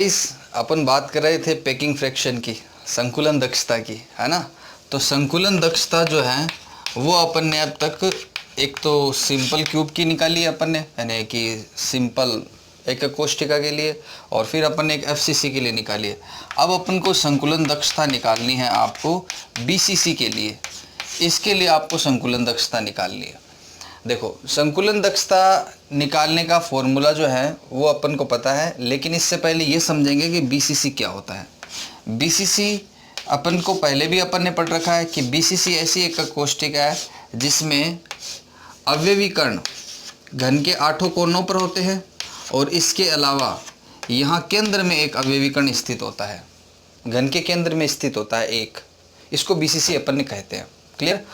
इस अपन बात कर रहे थे पैकिंग फ्रैक्शन की, संकुलन दक्षता की, है ना। तो संकुलन दक्षता जो है वो अपन ने अब तक एक तो सिंपल क्यूब की निकाली है अपन ने, यानी कि सिंपल एकक कोष्ठिका के लिए, और फिर अपन ने एक एफसीसी के लिए निकाली है। अब अपन को संकुलन दक्षता निकालनी है आपको बीसीसी के लिए। इसके लिए आपको संकुलन दक्षता निकालनी है। देखो, संकुलन दक्षता निकालने का फॉर्मूला जो है वो अपन को पता है, लेकिन इससे पहले ये समझेंगे कि बीसीसी क्या होता है। बीसीसी अपन को पहले भी अपन ने पढ़ रखा है कि बीसीसी ऐसी एकक कोष्ठिका है जिसमें अवयवी कण घन के 8 कोनों पर होते हैं, और इसके अलावा यहाँ केंद्र में एक अवयवी कण स्थित होता है, घन के केंद्र में स्थित होता है एक। इसको बीसीसी अपन ने कहते हैं। क्लियर।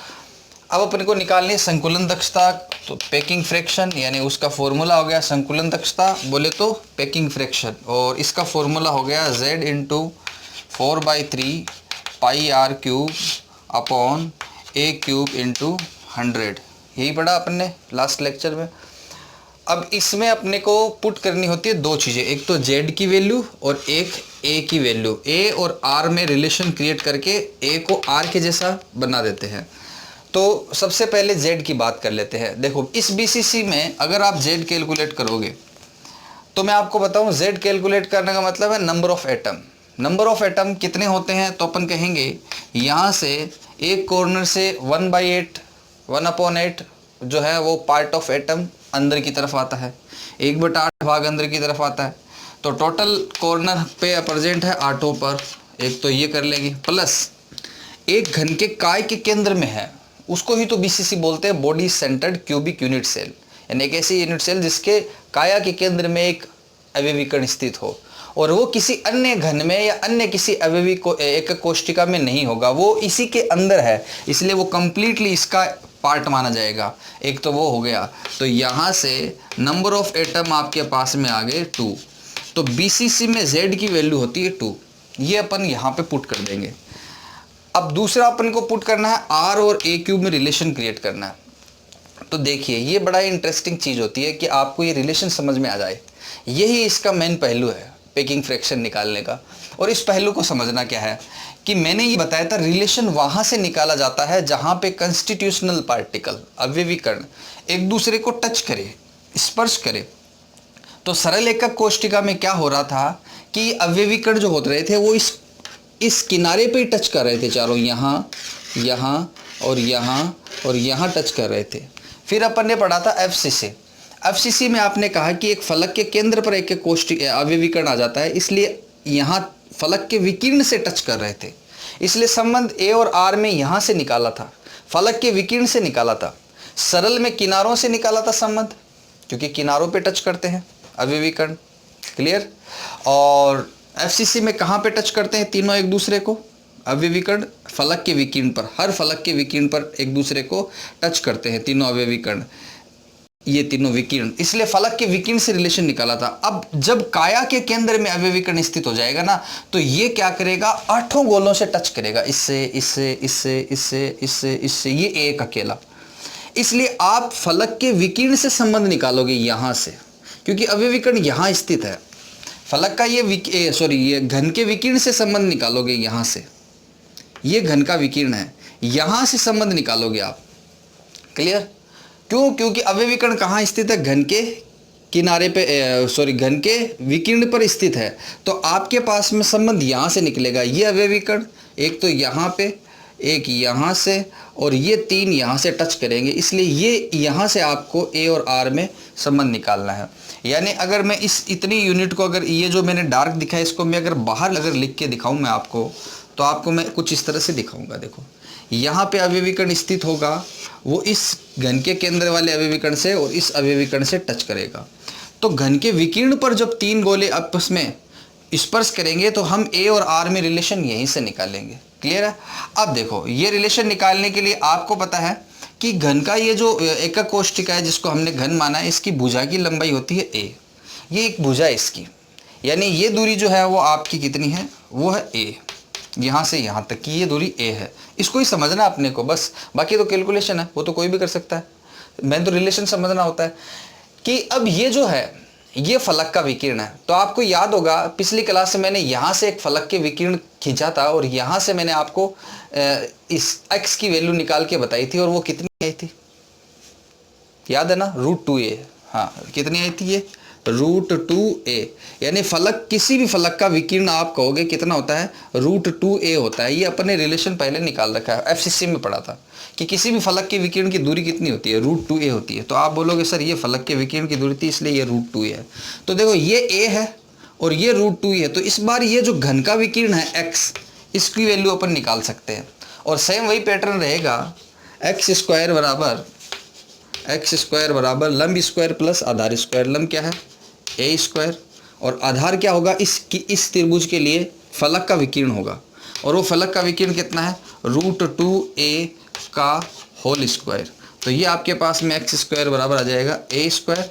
अब अपन को निकालनी है संकुलन दक्षता। तो पैकिंग फ्रैक्शन यानी उसका फॉर्मूला हो गया संकुलन दक्षता, बोले तो पैकिंग फ्रैक्शन, और इसका फॉर्मूला हो गया Z into 4/3 pi R cube upon a cube into 100। यही पढ़ा अपन ने लास्ट लेक्चर में। अब इसमें अपने को पुट करनी होती है दो चीज़ें, एक तो Z की वैल्यू और एक A की वैल्यू। A और R में रिलेशन क्रिएट करके A को R के जैसा बना देते हैं। तो सबसे पहले Z की बात कर लेते हैं। देखो, इस बीसीसी में अगर आप Z कैलकुलेट करोगे तो मैं आपको बताऊं, Z कैलकुलेट करने का मतलब है number of atom. Number of atom कितने होते हैं, तो अपन कहेंगे यहाँ से एक कॉर्नर से 1/8 1/8 जो है वो पार्ट ऑफ एटम अंदर की तरफ आता है, 1/8 भाग अंदर की तरफ आता है। तो टोटल कॉर्नर पे प्रेजेंट है 8 पर, एक तो ये कर लेंगे, प्लस एक घन के काय के केंद्र में है, उसको ही तो बीसीसी बोलते हैं, body centred cubic unit cell, यानी एक ऐसी यूनिट सेल जिसके काया के केंद्र में एक अवयवी कण स्थित हो, और वो किसी अन्य घन में या अन्य किसी अवयवी को एकक कोष्ठिका में नहीं होगा, वो इसी के अंदर है, इसलिए वो कंप्लीटली इसका पार्ट माना जाएगा। एक तो वो हो गया। तो यहाँ से नंबर ऑफ एटम आपके पास में आ गए 2। तो बीसीसी में Z की वैल्यू होती है 2। ये अपन यहाँ पे पुट कर देंगे। अब दूसरा अपन को पुट करना है R और A क्यूब में रिलेशन क्रिएट करना है। तो देखिए, ये बड़ा इंटरेस्टिंग चीज़ होती है कि आपको ये रिलेशन समझ में आ जाए। यही इसका मेन पहलू है पैकिंग फ्रैक्शन निकालने का। और इस पहलू को समझना क्या है कि मैंने ये बताया था, रिलेशन वहाँ से निकाला जाता है जहाँ पे कंस्टिट्यूशनल पार्टिकल अवयवी कण एक दूसरे को टच करे, स्पर्श करे। तो सरल एकक कोष्ठिका में क्या हो रहा था कि अवयवी कण जो होते रहे थे वो इस किनारे पे ही टच कर रहे थे, चारों यहाँ, यहाँ और यहाँ और यहाँ टच कर रहे थे। फिर अपन ने पढ़ा था एफसीसी। एफसीसी में आपने कहा कि एक फलक के केंद्र पर एक कोष्ठिका अवयवी कण आ जाता है, इसलिए यहाँ फलक के विकिरण से टच कर रहे थे, इसलिए संबंध A और R में यहाँ से निकाला था, फलक के विकिरण से निकाला था। सरल में किनारों से निकाला था संबंध, क्योंकि किनारों पे टच करते हैं अवयवी कण। क्लियर। और एफसीसी में कहाँ पे टच करते हैं तीनों एक दूसरे को, अवयवी कण फलक के विकिरण पर, हर फलक के विकिरण पर एक दूसरे को टच करते हैं तीनों अवयवी कण, ये तीनों विकिरण, इसलिए फलक के विकिरण से रिलेशन निकाला था। अब जब काया के केंद्र में अवयवी कण स्थित हो जाएगा ना, तो ये क्या करेगा, 8 गोलों से टच करेगा, इससे इससे इससे इससे इससे इससे, ये एक अकेला। इसलिए आप फलक के विकिरण से संबंध निकालोगे यहाँ से, क्योंकि अवयवी कण यहाँ स्थित है। फलक का ये घन के विकिरण से संबंध निकालोगे यहाँ से, ये घन का विकिरण है, यहाँ से संबंध निकालोगे आप। क्लियर। क्यों? क्योंकि अवयवी कण कहाँ स्थित है, घन के किनारे पे, घन के विकिरण पर स्थित है। तो आपके पास में संबंध यहाँ से निकलेगा, ये अवयवी कण एक तो यहाँ पे, एक यहाँ से, और ये 3 यहाँ से टच करेंगे, इसलिए ये यहाँ से आपको A और R में संबंध निकालना है। यानी अगर मैं इस इतनी यूनिट को, अगर ये जो मैंने डार्क दिखाया इसको मैं अगर बाहर अगर लिख के दिखाऊं मैं आपको, तो आपको मैं कुछ इस तरह से दिखाऊंगा। देखो, यहाँ पे अवयवी कण स्थित होगा, वो इस घन के केंद्र वाले अवयवी कण से और इस अवयवी कण से टच करेगा। तो घन के विकिरण पर जब 3 गोले आपस में स्पर्श करेंगे तो हम A और R में रिलेशन यहीं से निकालेंगे। क्लियर है। अब देखो, ये रिलेशन निकालने के लिए आपको पता है कि घन का ये जो एकक कोष्ठिका है जिसको हमने घन माना है, इसकी भुजा की लंबाई होती है A। ये एक भुजा है इसकी, यानी ये दूरी जो है वो आपकी कितनी है, वो है A। यहाँ से यहाँ तक की ये दूरी A है। इसको ही समझना अपने को बस, बाकी तो कैलकुलेशन है, वो तो कोई भी कर सकता है। मैं तो रिलेशन समझना होता है कि अब ये जो है ये फलक का विकिरण है। तो आपको याद होगा पिछली क्लास में मैंने यहाँ से एक फलक के विकिरण खींचा था और यहाँ से मैंने आपको इस x की वैल्यू निकाल के बताई थी और वो कितनी आई थी, याद है ना, √2a। हाँ, कितनी आई थी ये, √2a। यानी फलक, किसी भी फलक का विकिरण आप कहोगे कितना होता है, √2a होता है। ये अपन ने रिलेशन पहले निकाल रखा है, FCC में पढ़ा था कि किसी भी फलक के विकिरण की दूरी कितनी होती है, √2a होती है। तो आप बोलोगे सर ये फलक के विकिरण की दूरी थी इसलिए ये √2a है। तो देखो ये a है और ये √2a है। तो इस बार ये जो घन का विकिरण है x, इसकी वैल्यू अपन निकाल सकते हैं। और सेम वही पैटर्न रहेगा, x स्क्वायर बराबर लंब स्क्वायर प्लस आधार स्क्वायर। लंब क्या है, a स्क्वायर, और आधार क्या होगा, इस त्रिभुज के लिए फलक का विकिरण होगा। और वो फलक का विकिरण कितना है, √2a का होल स्क्वायर। तो ये आपके पास में x स्क्वायर बराबर आ जाएगा a स्क्वायर,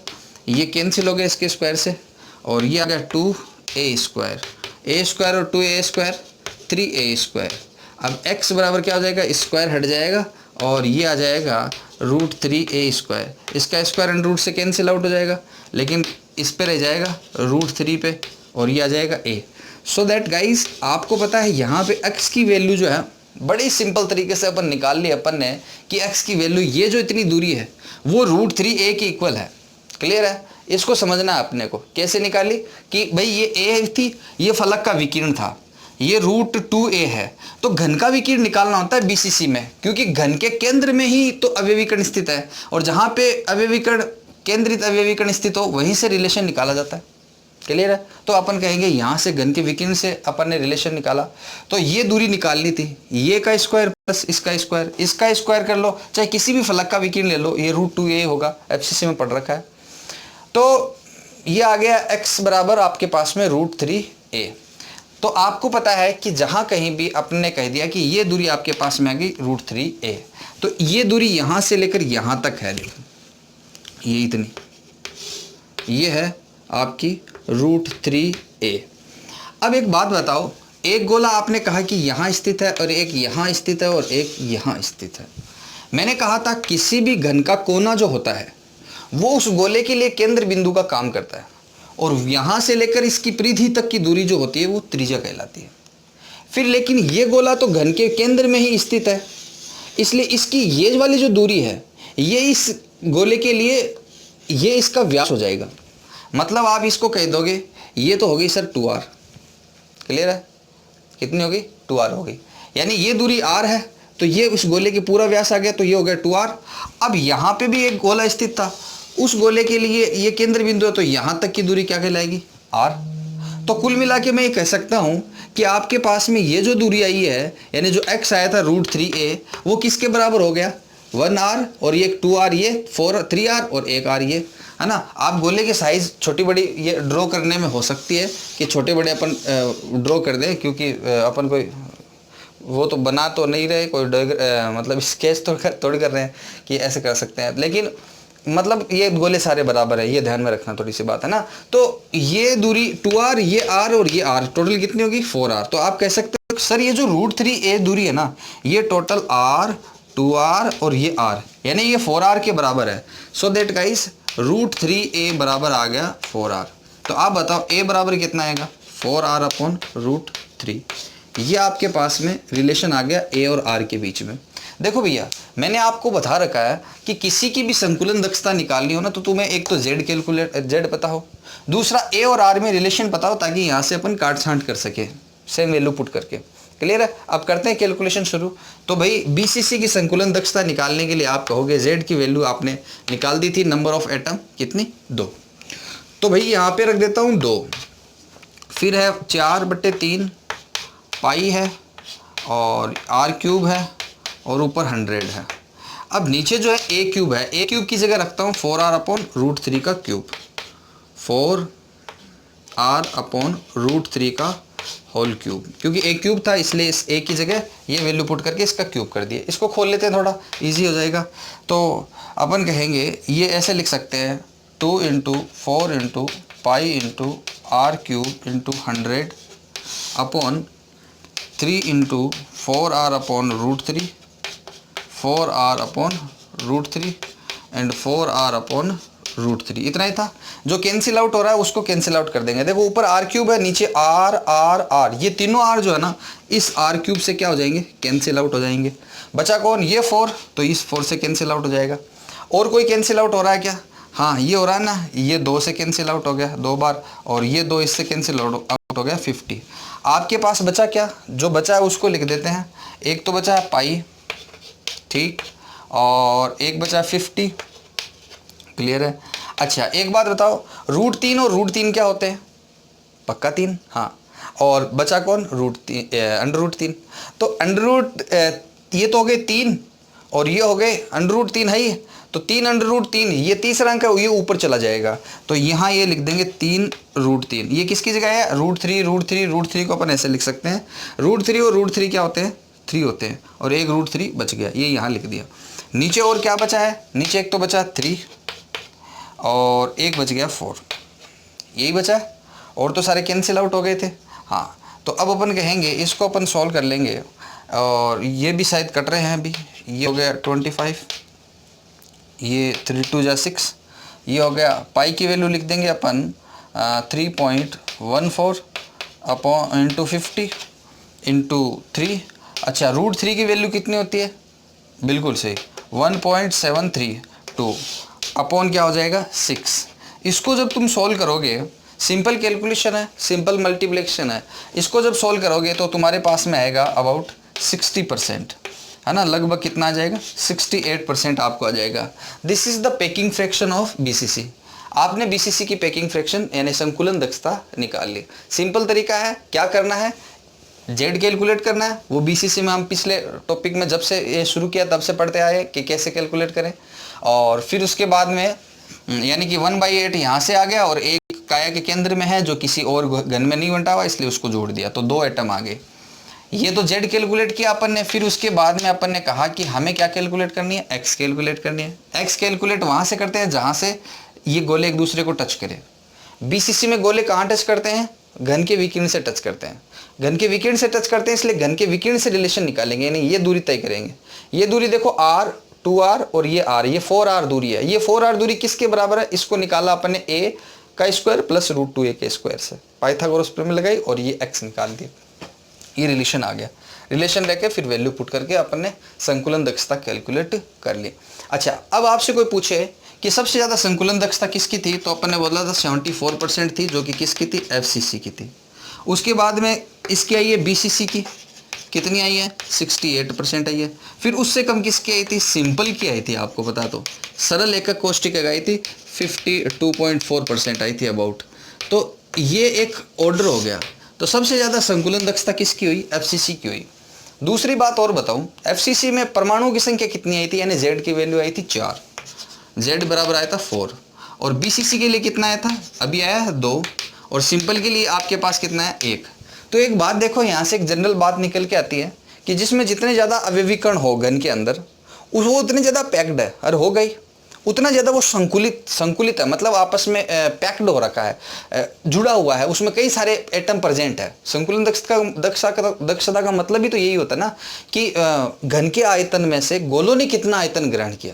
ये कैंसिल हो गया इसके स्क्वायर से, और ये आ गया 2a स्क्वायर। a स्क्वायर और 2a स्क्वायर 3a स्क्वायर। अब x बराबर क्या हो जाएगा, स्क्वायर हट जाएगा और ये आ जाएगा √3a स्क्वायर। इसका स्क्वायर एंड रूट से कैंसिल आउट हो जाएगा, लेकिन इस पे रह जाएगा √3 पे और ये आ जाएगा a। सो दैट गाइज आपको पता है यहाँ पे x की वैल्यू जो है बड़ी सिंपल तरीके से अपन निकाल ली अपन ने कि x की वैल्यू, ये जो इतनी दूरी है वो √3a के इक्वल है। क्लियर है, इसको समझना है अपने को। कैसे निकाली कि भाई ये a थी, ये फलक का विकिरण था, ये √2a है। तो घन का विकिरण निकालना होता है BCC में, क्योंकि घन के केंद्र में ही तो अवयवीकरण स्थित है, और जहाँ पे अवयवीकरण, केंद्रित अवयवीकरण स्थित हो वहीं से रिलेशन निकाला जाता है। क्लियर है, तो अपन कहेंगे यहाँ से घन के विकिरण से अपन ने रिलेशन निकाला। तो ये दूरी निकालनी थी, ये का स्क्वायर प्लस इसका स्क्वायर, इसका स्क्वायर कर लो, चाहे किसी भी फलक का विकिरण ले लो, ये √2a होगा, FCC में पढ़ रखा है। तो ये आ गया x बराबर आपके पास में √3a। तो आपको पता है कि जहाँ कहीं भी अपने कह दिया कि ये दूरी आपके पास में आ गई √3a, तो ये दूरी यहाँ से लेकर यहाँ तक है, देखो ये इतनी, ये है आपकी √3a। अब एक बात बताओ, एक गोला आपने कहा कि यहाँ स्थित है और एक यहाँ स्थित है और एक यहाँ स्थित है। मैंने कहा था किसी भी घन का कोना जो होता है वो उस गोले के लिए केंद्र बिंदु का काम करता है, और यहाँ से लेकर इसकी परिधि तक की दूरी जो होती है वो त्रिज्या कहलाती है। फिर लेकिन ये गोला तो घन के केंद्र में ही स्थित है, इसलिए इसकी ये वाली जो दूरी है ये इस गोले के लिए ये इसका व्यास हो जाएगा। मतलब आप इसको कह दोगे ये तो हो गई सर 2r। क्लियर है, कितनी हो गई, 2r हो गई। यानी ये दूरी r है तो ये उस गोले के पूरा व्यास आ गया, तो ये हो गया 2r। अब यहाँ पे भी एक गोला स्थित था, उस गोले के लिए ये केंद्र बिंदु है, तो यहाँ तक की दूरी क्या कहलाएगी, r। तो कुल मिला के मैं ये कह सकता हूँ कि आपके पास में ये जो दूरी आई है, यानी जो x आया था √3a, वो किसके बराबर हो गया, 1r, और ये 2r, ये 3r और 1r, ये है ना। आप गोले की साइज छोटी बड़ी ये ड्रॉ करने में हो सकती है कि छोटे बड़े अपन ड्रॉ कर दें, क्योंकि अपन कोई वो तो बना तो नहीं रहे, कोई मतलब स्केच तो थोड़ी कर रहे हैं कि ऐसे कर सकते हैं, लेकिन मतलब ये गोले सारे बराबर है, ये ध्यान में रखना थोड़ी सी बात है ना। तो ये दूरी 2r, ये r और ये r, टोटल कितनी होगी 4r। तो आप कह सकते हो सर ये जो √3a दूरी है ना, ये टोटल r, 2r और ये r, यानी ये 4r के बराबर है। सो दैट गाइस √3a बराबर आ गया 4r। तो आप बताओ a बराबर कितना आएगा, 4r अपॉन √3। ये आपके पास में रिलेशन आ गया a और r के बीच में। देखो भैया, मैंने आपको बता रखा है कि किसी की भी संकुलन दक्षता निकालनी हो ना, तो तुम्हें एक तो z पता हो, दूसरा a और r में रिलेशन पता हो, ताकि यहाँ से अपन काट छांट कर सके सेम वैल्यू पुट करके। क्लियर है, अब करते हैं कैलकुलेशन शुरू। तो भाई BCC की संकुलन दक्षता निकालने के लिए आप कहोगे z की वैल्यू आपने निकाल दी थी, नंबर ऑफ एटम कितनी, 2। तो भाई यहाँ पे रख देता हूँ 2, फिर है 4/3 पाई है, और r³ है, और ऊपर 100 है। अब नीचे जो है a³ है, a³ की जगह रखता हूँ 4r अपॉन √3 का क्यूब, 4r अपॉन √3 का होल क्यूब, क्योंकि a³ था इसलिए इस a की जगह ये वैल्यू पुट करके इसका क्यूब कर दिए। इसको खोल लेते हैं, थोड़ा इजी हो जाएगा। तो अपन कहेंगे ये ऐसे लिख सकते हैं 2 × 4 × पाई × r³ × 100 upon 3 × 4r upon √3, 4r upon √3 and 4r upon √3, इतना ही था। जो कैंसिल आउट हो रहा है उसको कैंसिल आउट कर देंगे। देखो ऊपर r क्यूब है, नीचे r r r, ये तीनों r जो है ना इस r क्यूब से क्या हो जाएंगे, कैंसिल आउट हो जाएंगे। बचा कौन, ये 4, तो इस 4 से कैंसिल आउट हो जाएगा। और कोई कैंसिल आउट हो रहा है क्या, हाँ ये हो रहा है ना, ये 2 से कैंसिल आउट हो गया 2 बार, और ये 2 इससे कैंसिल आउट हो गया 50। आपके पास बचा क्या, जो बचा है उसको लिख देते हैं। एक तो बचा है पाई, ठीक, और एक बचा 50, क्लियर है। अच्छा एक बात बताओ, √3 और √3 क्या होते हैं, पक्का 3, हाँ, और बचा कौन, √3। तो अंडर ये तो हो गए 3 और ये हो गए √3 है ही, तो 3 √3, ये तीसरा अंक है, ये ऊपर चला जाएगा, तो यहाँ ये लिख देंगे 3√3। ये किसकी जगह है, √3 को अपन ऐसे लिख सकते हैं। √3 और √3 क्या होते हैं, 3 होते हैं, और एक √3 बच गया, ये यहाँ लिख दिया। नीचे और क्या बचा है, नीचे एक तो बचा 3 और एक बच गया 4, यही बचा है, और तो सारे कैंसिल आउट हो गए थे। हाँ तो अब अपन कहेंगे इसको अपन सॉल्व कर लेंगे, और ये भी शायद कट रहे हैं अभी। ये हो गया 25, ये 3 2 जा 6, ये हो गया। पाई की वैल्यू लिख देंगे अपन 3.14 अपॉन इंटू 50 इंटू 3। अच्छा √3 की वैल्यू कितनी होती है, बिल्कुल सही 1.732 अपॉन क्या हो जाएगा 6। इसको जब तुम सॉल्व करोगे, सिंपल कैलकुलेशन है, सिंपल मल्टीप्लिकेशन है, इसको जब सॉल्व करोगे तो तुम्हारे पास में आएगा अबाउट 60%, है ना, लगभग कितना आ जाएगा 68% आपको आ जाएगा। This is the packing fraction of BCC. आपने बीसीसी की पैकिंग फ्रैक्शन यानी संकुलन दक्षता निकाल ली। सिंपल तरीका है, क्या करना है, जेड कैलकुलेट करना है। वो बीसीसी में हम पिछले टॉपिक में जब से ये शुरू किया तब से पढ़ते आए कि कैसे कैलकुलेट करें, और फिर उसके बाद में यानी कि 1/8 यहाँ से आ गया, और एक काया के केंद्र में है जो किसी और घन में नहीं बंटा हुआ, इसलिए उसको जोड़ दिया, तो 2 एटम आ गए। ये तो जेड कैलकुलेट किया अपन ने। फिर उसके बाद में अपन ने कहा कि हमें क्या कैलकुलेट करनी है, एक्स कैलकुलेट करनी है। एक्स कैलकुलेट वहाँ से करते हैं जहाँ से ये गोले एक दूसरे को टच करें। बीसीसी में गोले कहाँ टच करते हैं, घन के विकिरण से टच करते हैं, घन के विकिरण से टच करते हैं, इसलिए घन के विकिरण से रिलेशन निकालेंगे, यानी ये दूरी तय करेंगे। ये दूरी देखो r 2r और ये r, ये 4r दूरी है। ये 4r दूरी किसके बराबर है, इसको निकाला अपन ने a का स्क्वायर प्लस √2a के स्क्वायर से, पाइथागोरस प्रमेय लगाई और ये x निकाल दी, ये रिलेशन आ गया। रिलेशन लेके फिर वैल्यू पुट करके अपन ने संकुलन दक्षता कैलकुलेट कर ली। अच्छा अब आपसे कोई पूछे कि सबसे ज़्यादा संकुलन दक्षता किसकी थी, तो अपन ने बोला था 74% थी, जो कि किसकी थी, एफसीसी की थी। उसके बाद में इसकी आई है बीसीसी की, कितनी आई है 68% आई है। फिर उससे कम किसकी आई थी, सिंपल की आई थी, आपको बता दो सरल एकक कोष्टिका आई थी 52.4% आई थी अबाउट। तो ये एक ऑर्डर हो गया। तो सबसे ज़्यादा संकुलन दक्षता किसकी हुई, एफसीसी की हुई। दूसरी बात और बताऊं, एफसीसी में परमाणुओं की संख्या कितनी आई थी, यानी जेड की वैल्यू आई थी 4, जेड बराबर आया था 4, और बीसीसी के लिए कितना आया था, अभी आया है 2, और सिंपल के लिए आपके पास कितना है 1। तो एक बात देखो, यहाँ से एक जनरल बात निकल के आती है कि जिसमें जितने ज़्यादा अवयवीकरण हो घन के अंदर, वो उतने ज़्यादा पैक्ड है, और हो गई उतना ज़्यादा वो संकुलित है, मतलब आपस में पैक्ड हो रखा है, जुड़ा हुआ है, उसमें कई सारे एटम प्रेजेंट है। संकुलन दक्षता का मतलब ही तो यही होता है ना कि घन के आयतन में से गोलों ने कितना आयतन ग्रहण किया,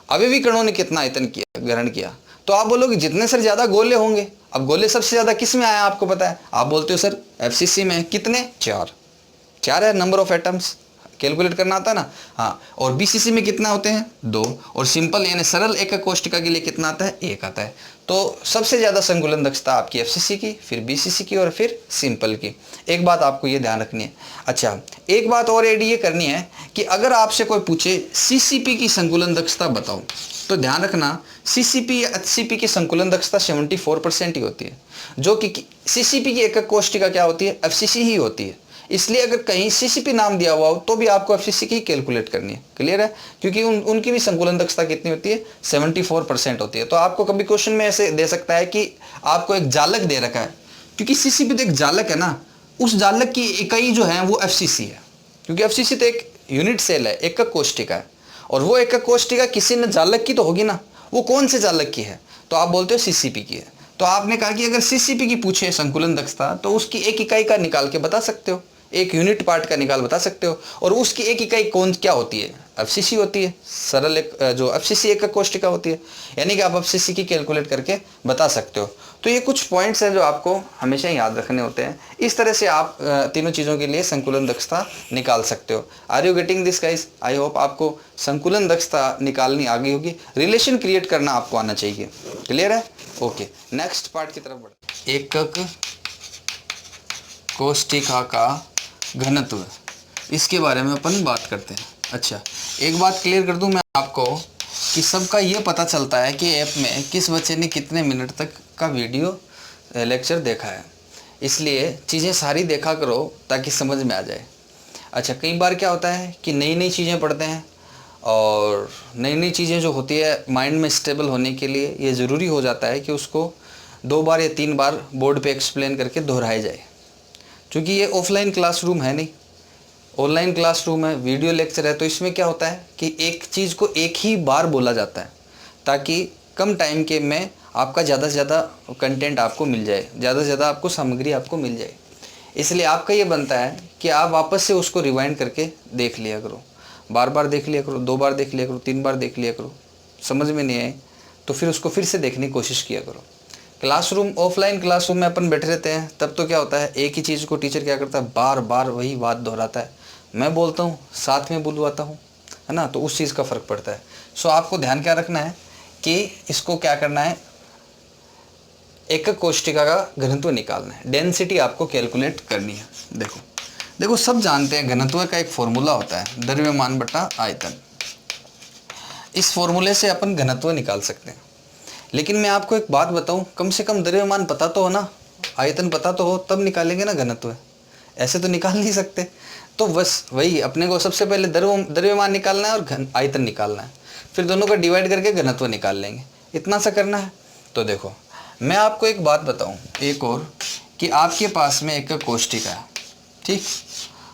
अवयवी कणों ने कितना आयतन ग्रहण किया। तो आप बोलोगे जितने सर ज़्यादा गोले होंगे। अब गोले सबसे ज़्यादा किस में आया आपको पता है, आप बोलते हो सर एफसीसी में, कितने, 4 है नंबर ऑफ एटम्स, कैलकुलेट करना आता है ना, हाँ। और बीसीसी में कितना होते हैं 2, और सिंपल यानी सरल एकक कोष्टिका के लिए कितना आता है 1 आता है। तो सबसे ज़्यादा संकुलन दक्षता आपकी एफसीसी की, फिर बीसीसी की, और फिर सिंपल की। एक बात आपको ये ध्यान रखनी है। अच्छा एक बात और ऐड ये करनी है कि अगर आपसे कोई पूछे सीसीपी की संकुलन दक्षता बताओ, तो ध्यान रखना सीसीपी या एचसीपी की संकुलन दक्षता 74% ही होती है, जो कि सीसीपी की एकक कोष्टिका क्या होती है, एफसीसी ही होती है। इसलिए अगर कहीं सीसीपी नाम दिया हुआ हो तो भी आपको एफसीसी की कैलकुलेट करनी है, क्लियर है, क्योंकि उनकी भी संकुलन दक्षता कितनी होती है 74% होती है। तो आपको कभी क्वेश्चन में ऐसे दे सकता है कि आपको एक जालक दे रखा है, क्योंकि सीसीपी तो एक जालक है ना, उस जालक की इकाई जो है वो एफसीसी है, क्योंकि एफसीसी तो एक यूनिट सेल है, एकक कोष्टिका है, और वो एकक कोष्टिका किसी न जालक की तो होगी ना, वो कौन से जालक की है, तो आप बोलते हो सीसीपी की है। तो आपने कहा कि अगर सीसीपी की पूछे संकुलन दक्षता तो उसकी एक इकाई का निकाल के बता सकते हो, एक यूनिट पार्ट का निकाल बता सकते हो, और उसकी एक इकाई कौन क्या होती है, एफसीसी होती है, सरल एक जो एफसीसी एकक कोष्टिका होती है, यानी कि आप एफसीसी की कैलकुलेट करके बता सकते हो। तो ये कुछ पॉइंट्स हैं जो आपको हमेशा याद रखने होते हैं। इस तरह से आप तीनों चीज़ों के लिए संकुलन दक्षता निकाल सकते हो। Are you getting this guys? I hope आपको संकुलन दक्षता निकालनी आ गई होगी, रिलेशन क्रिएट करना आपको आना चाहिए। क्लियर है? ओके, नेक्स्ट पार्ट की तरफ बढ़ते। एकक कोष्टिका का घनत्व, इसके बारे में अपन बात करते हैं। अच्छा, एक बात क्लियर कर दूं मैं आपको कि सबका ये पता चलता है कि ऐप में किस बच्चे ने कितने मिनट तक का वीडियो लेक्चर देखा है, इसलिए चीज़ें सारी देखा करो ताकि समझ में आ जाए। अच्छा, कई बार क्या होता है कि नई नई चीज़ें पढ़ते हैं, और नई नई चीज़ें जो होती है माइंड में स्टेबल होने के लिए ये ज़रूरी हो जाता है कि उसको 2 बार या 3 बार बोर्ड पे एक्सप्लेन करके दोहराया जाए। क्योंकि ये ऑफलाइन क्लासरूम है नहीं, ऑनलाइन क्लासरूम है, वीडियो लेक्चर है, तो इसमें क्या होता है कि एक चीज़ को एक ही बार बोला जाता है ताकि कम टाइम के में आपका ज़्यादा से ज़्यादा कंटेंट आपको मिल जाए, ज़्यादा से ज़्यादा आपको सामग्री आपको मिल जाए। इसलिए आपका ये बनता है कि आप वापस से उसको रिवाइंड करके देख लिया करो, बार बार देख लिया करो, 2 बार देख लिया करो, 3 बार देख लिया करो। समझ में नहीं आए तो फिर उसको फिर से देखने की कोशिश किया करो। क्लासरूम, ऑफलाइन क्लासरूम में अपन बैठे रहते हैं, तब तो क्या होता है एक ही चीज़ को टीचर क्या करता है, बार बार वही बात दोहराता है। मैं बोलता हूँ, साथ में बुलवाता हूँ, है ना, तो उस चीज़ का फ़र्क पड़ता है। सो आपको ध्यान क्या रखना है कि इसको क्या करना है, एकक कोष्टिका का घनत्व निकालना है, डेंसिटी आपको कैलकुलेट करनी है। देखो देखो सब जानते हैं घनत्व का एक फॉर्मूला होता है, द्रव्यमान बटा आयतन। इस फॉर्मूले से अपन घनत्व निकाल सकते हैं। लेकिन मैं आपको एक बात बताऊं, कम से कम द्रव्यमान पता तो हो ना, आयतन पता तो हो, तब निकालेंगे ना घनत्व। ऐसे तो निकाल नहीं सकते। तो बस वही अपने को सबसे पहले द्रव्यमान निकालना है और आयतन निकालना है, फिर दोनों का डिवाइड करके घनत्व निकाल लेंगे, इतना सा करना है। तो देखो मैं आपको एक बात बताऊं एक और, कि आपके पास में एकक कोष्टिका है, ठीक,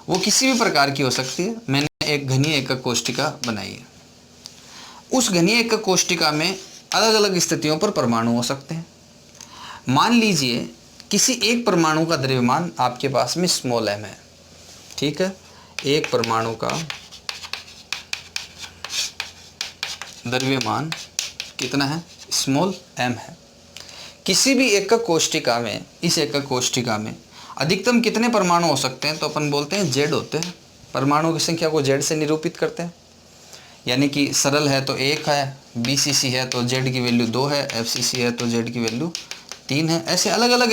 वो किसी भी प्रकार की हो सकती है। मैंने एक घनीय एकक कोष्टिका बनाई है। उस घनीय एकक कोष्टिका में अलग अलग स्थितियों पर परमाणु हो सकते हैं। मान लीजिए किसी एक परमाणु का द्रव्यमान आपके पास में स्मॉल m है, ठीक है, एक परमाणु का द्रव्यमान कितना है, स्मॉल m है। किसी भी एकक कोष्टिका में, इस एकक कोष्टिका में अधिकतम कितने परमाणु हो सकते हैं, तो अपन बोलते हैं z होते हैं। परमाणुओं की संख्या को z से निरूपित करते हैं, यानी कि सरल है तो 1 है, BCC है तो z की वैल्यू 2 है, FCC है तो z की वैल्यू 3 है। ऐसे अलग अलग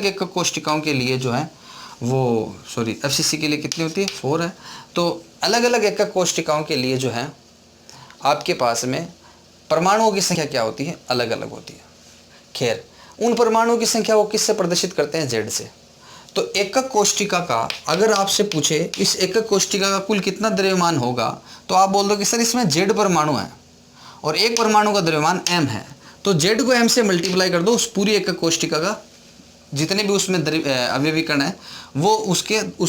एकक कोष्टिकाओं के लिए जो है वो, सॉरी, FCC के लिए कितनी होती है, 4 है। तो अलग अलग एकक कोष्टिकाओं के लिए जो है आपके पास में परमाणुओं की संख्या क्या होती है, अलग अलग होती है। खैर, उन परमाणुओं की संख्या को किससे प्रदर्शित करते हैं, z से। तो एकक कोष्टिका का अगर आपसे पूछे इस एकक कोष्टिका का कुल कितना द्रव्यमान होगा, तो आप बोल दो कि सर इसमें z परमाणु है और एक परमाणु का द्रव्यमान m है, तो z को m से मल्टीप्लाई कर दो, उस पूरी एकक कोष्टिका का जितने भी उसमें अवयवी कण है वो उस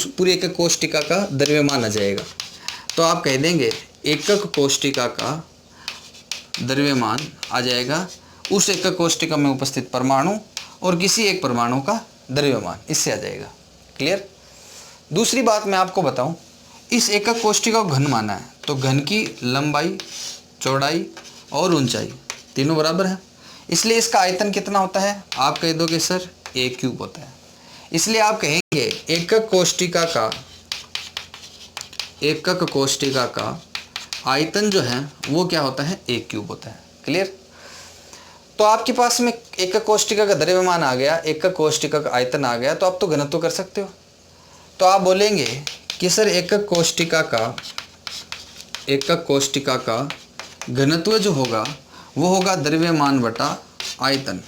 पूरी एकक कोष्टिका का द्रव्यमान आ जाएगा। तो आप कह देंगे एकक कोष्टिका का द्रव्यमान आ जाएगा उस एकक कोष्टिका में उपस्थित परमाणु और किसी एक परमाणु का द्रव्यमान, इससे आ जाएगा। क्लियर? दूसरी बात मैं आपको बताऊं, इस एकक कोष्टिका को घन माना है, तो घन की लंबाई, चौड़ाई और ऊंचाई तीनों बराबर है, इसलिए इसका आयतन कितना होता है, आप कह दोगे सर a क्यूब होता है। इसलिए आप कहेंगे एकक कोष्टिका का आयतन जो है वो क्या होता है, a क्यूब होता है। क्लियर? तो आपके पास में एकक कोष्टिका का द्रव्यमान आ गया, एकक कोष्टिका का आयतन आ गया, तो आप तो घनत्व कर सकते हो। तो आप बोलेंगे कि सर एकक कोष्टिका का घनत्व जो होगा वो होगा द्रव्यमान बटा आयतन।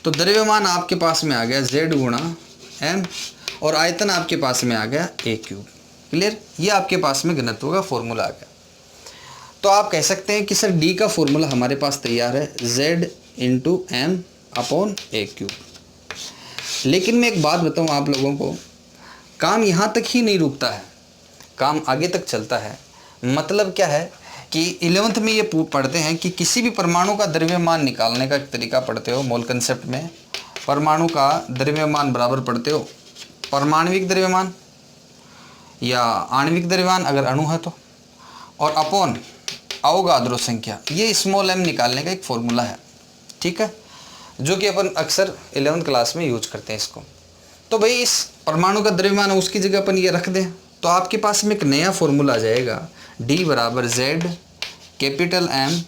तो द्रव्यमान आपके पास में आ गया z गुणा m और आयतन आपके पास में आ गया a क्यूब। क्लियर? ये आपके पास में घनत्व का फॉर्मूला आ गया। तो आप कह सकते हैं कि सर d का फॉर्मूला हमारे पास तैयार है, z into m upon a cube. लेकिन मैं एक बात बताऊं आप लोगों को, काम यहाँ तक ही नहीं रुकता है, काम आगे तक चलता है। मतलब क्या है कि 11th में ये पढ़ते हैं कि किसी भी परमाणु का द्रव्यमान निकालने का एक तरीका पढ़ते हो, मोल कंसेप्ट में परमाणु का द्रव्यमान बराबर पढ़ते हो परमाणविक द्रव्यमान या आणविक द्रव्यमान अगर अणु है तो, और अपॉन अवोगाद्रो संख्या, ये स्मॉल m निकालने का एक फॉर्मूला है, ठीक है, जो कि अपन अक्सर 11th क्लास में यूज करते हैं इसको। तो भाई इस परमाणु का द्रव्यमान है उसकी जगह अपन ये रख दें तो आपके पास में एक नया फॉर्मूला आ जाएगा, D बराबर Z capital M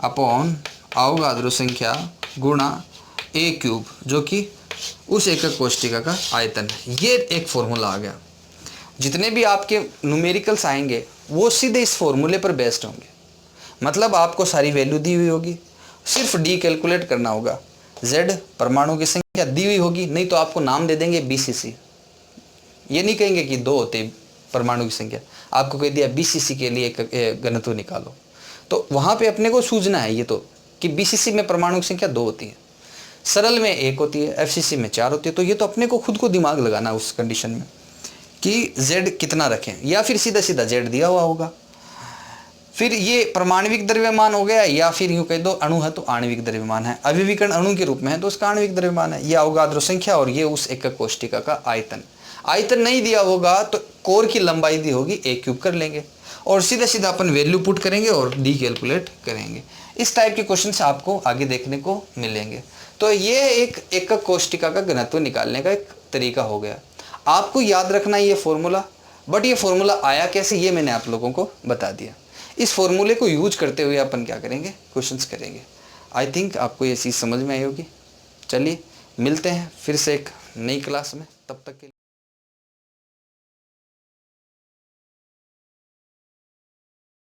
upon Avogadro संख्या गुणा A क्यूब, जो कि उस एकक कोष्टिका का आयतन है। ये एक फॉर्मूला आ गया। जितने भी आपके न्यूमेरिकल्स आएंगे वो सीधे इस फॉर्मूले पर बेस्ड होंगे, मतलब आपको सारी वैल्यू दी हुई होगी, सिर्फ D कैलकुलेट करना होगा, Z परमाणु की संख्या दी हुई होगी, नहीं तो आपको नाम दे देंगे BCC। ये नहीं कहेंगे कि 2 होते परमाणु की संख्या, आपको कह दिया BCC के लिए एक घनत्व निकालो, तो वहाँ पे अपने को सूझना है ये तो कि BCC में परमाणु की संख्या 2 होती है, सरल में 1 होती है, FCC में 4 होती है। तो ये तो अपने को खुद को दिमाग लगाना है उस कंडीशन में कि Z कितना रखें, या फिर सीधा सीधा Z दिया हुआ होगा। फिर ये परमाणविक द्रव्यमान हो गया, या फिर यूँ कह दो अणु है तो आणविक द्रव्यमान है, अभिविकर्ण अणु के रूप में है तो उसका आणविक द्रव्यमान है, ये अवोगाद्रो संख्या और ये उस एकक कोष्टिका का आयतन। आयतन नहीं दिया होगा तो कोर की लंबाई दी होगी A क्यूब कर लेंगे और सीधा सीधा अपन वैल्यू पुट करेंगे और D कैलकुलेट करेंगे। इस टाइप के क्वेश्चन आपको आगे देखने को मिलेंगे। तो ये एक एकक कोष्टिका का घनत्व निकालने का एक तरीका हो गया। आपको याद रखना ये फॉर्मूला, बट ये फॉर्मूला आया कैसे ये मैंने आप लोगों को बता दिया। इस फॉर्मूले को यूज करते हुए अपन क्या करेंगे, क्वेश्चंस करेंगे। आई थिंक आपको ये चीज़ समझ में आई होगी। चलिए मिलते हैं फिर से एक नई क्लास में, तब तक के लिए।